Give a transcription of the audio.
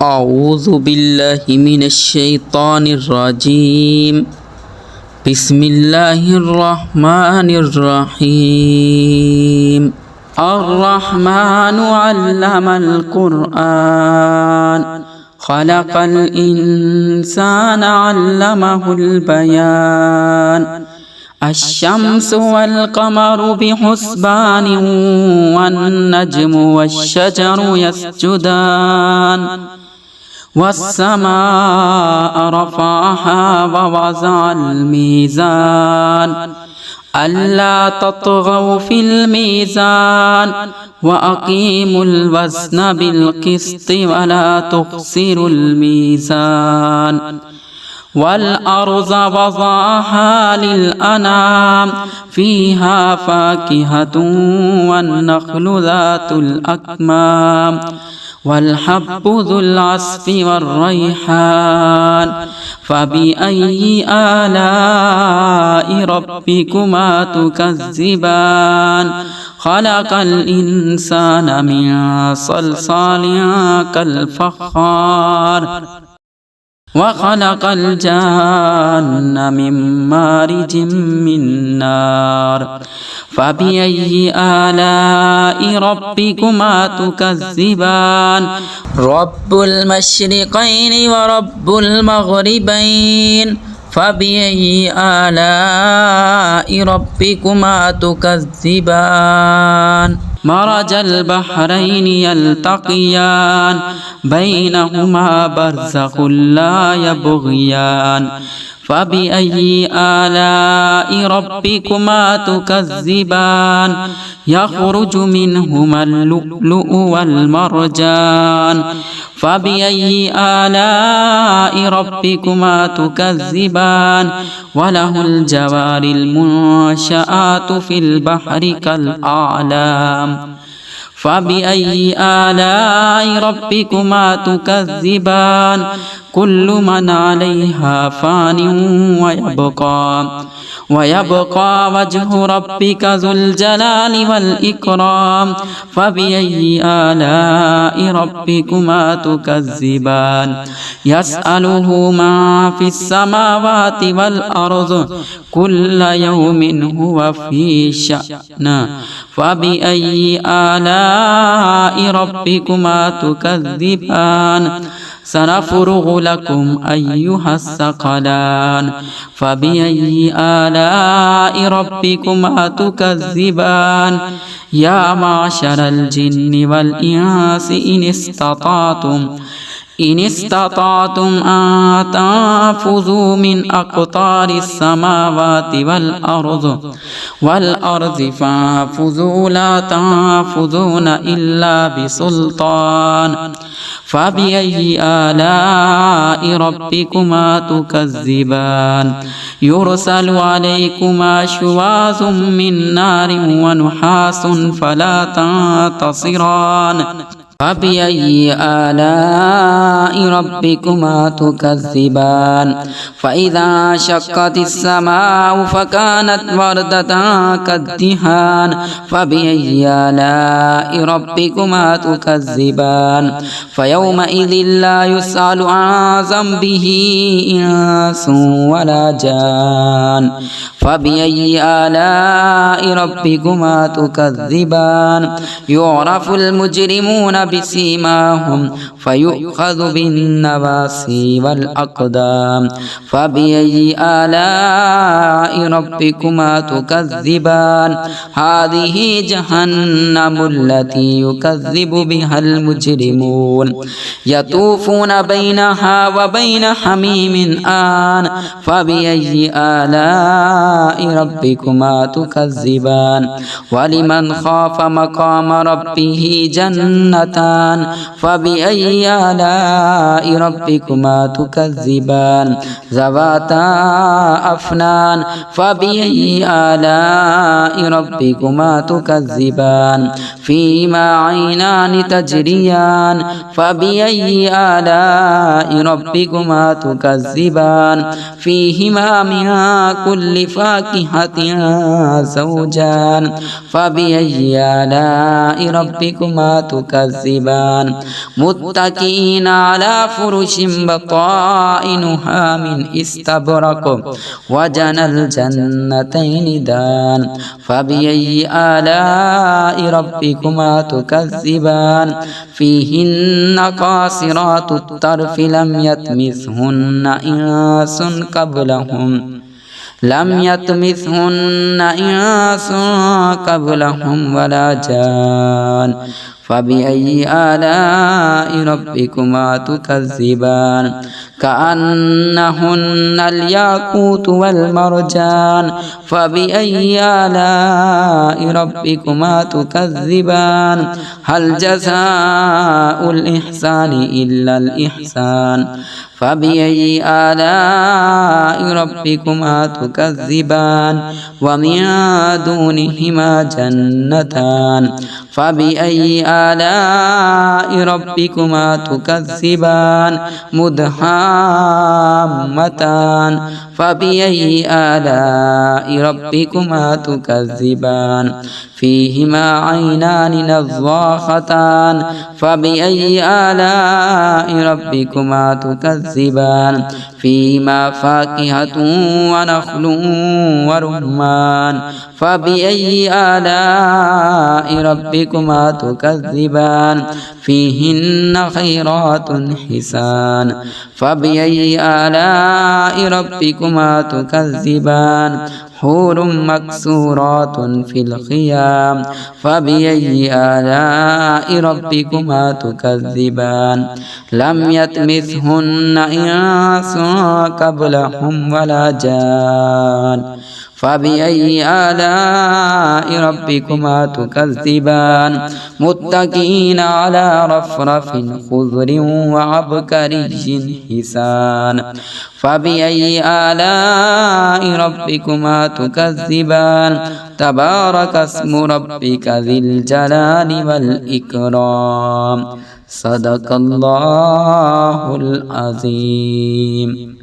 أعوذ بالله من الشيطان الرجيم. بسم الله الرحمن الرحيم. الرحمن علم القرآن خلق الإنسان علمه البيان. الشمس والقمر بحسبان والنجم والشجر يسجدان والسماء رفعها ووضع الميزان ألا تطغوا في الميزان وأقيموا الوزن بالقسط ولا تخسروا الميزان. والأرض وضعها للأنام فيها فاكهة والنخل ذات الأكمام والحب ذو العصف والريحان. فبأي آلاء ربكما تكذبان؟ خلق الإنسان من صلصال كالفخار وخلق الجان من مارج من نار. فبأي آلاء ربكما تكذبان؟ رب المشرقين ورب المغربين. فبأي آلاء ربكما تكذبان؟ مرج البحرين يلتقيان بينهما برزخ لا يبغيان. فبأي آلاء ربكما تكذبان؟ يخرج منهما اللؤلؤ والمرجان. فبأي آلاء ربكما تكذبان؟ وله الجوار المنشآت في البحر كالأعلام. فبأي آلاء ربكما تكذبان؟ كل من عليها فان ويبقى وجه ربك ذو الجلال والإكرام. فبأي آلاء ربكما تكذبان؟ يسأله ما في السماوات والأرض كل يوم هو في شأن. فبأي آلاء ربكما تكذبان؟ سنفرغ لكم أيها الثقلان. فبأي آلاء ربكما تكذبان؟ يا معشر الجن والإنس إن استطعتم أن تنفذوا من أقطار السماوات والأرض فانفذوا لا تنفذون إلا بسلطان. فبأي آلاء ربكما تكذبان؟ يرسل عليكما شواظ من نار ونحاس فلا تنتصران. فبأي آلاء ربكما تكذبان؟ فإذا شقت السماء فكانت وردة كالدهان. فبأي آلاء ربكما تكذبان؟ فيومئذ لا يسأل عن ذنبه إنس ولا جان. فبأي آلاء ربكما تكذبان؟ يعرف المجرمون بسيماهم فيؤخذ بالنواصي والأقدام. فبأي آلاء ربكما تكذبان؟ هذه جهنم التي يكذب بها المجرمون يطوفون بينها وبين حميم آن. فبأي آلاء ربكما تكذبان؟ ولمن خاف مقام ربه جنتان. فبأي آلاء ربكما تكذبان؟ ذواتا أفنان. فبأي آلاء ربكما تكذبان؟ فيما عينان تجريان. فبأي آلاء ربكما تكذبان؟ فيهما من كل فاكهة زوجان. فبأي آلاء ربكما تكذبان؟ تكذبان متكئين على فرش بطائنها من استبرق وجنى الجنتين دان فبأي آلاء ربكما تكذبان فيهن قاصرات الطرف لم يطمثهن إنس قبلهم ولا جان فبأي آلاء ربكما تكذبان كأنهن الياقوت والمرجان فبأي آلاء ربكما تكذبان هل جزاء الإحسان إلا الإحسان فبأي آلاء ربكما تكذبان ومن دونهما جنتان فبأي آلاء ربكما تكذبان مدهامتان فبأي آلاء ربكما تكذبان فيهما عينان نضاختان فبأي آلاء ربكما تكذبان فيهما فاكهة ونخل ورمان فبأي آلاء ربكما تكذبان فيهن خيرات حسان فبأي آلاء ربكما تكذبان حور مكسورات في الخيام فبأي آلاء ربكما تكذبان لم يطمثهن إنس قبلهم ولا جان فبأي آلاء ربكما تكذبان متكئين على رفرف خضر وعبقري حسان فبأي آلاء ربكما تكذبان تبارك اسم ربك ذي الجلال والإكرام صدق الله العظيم.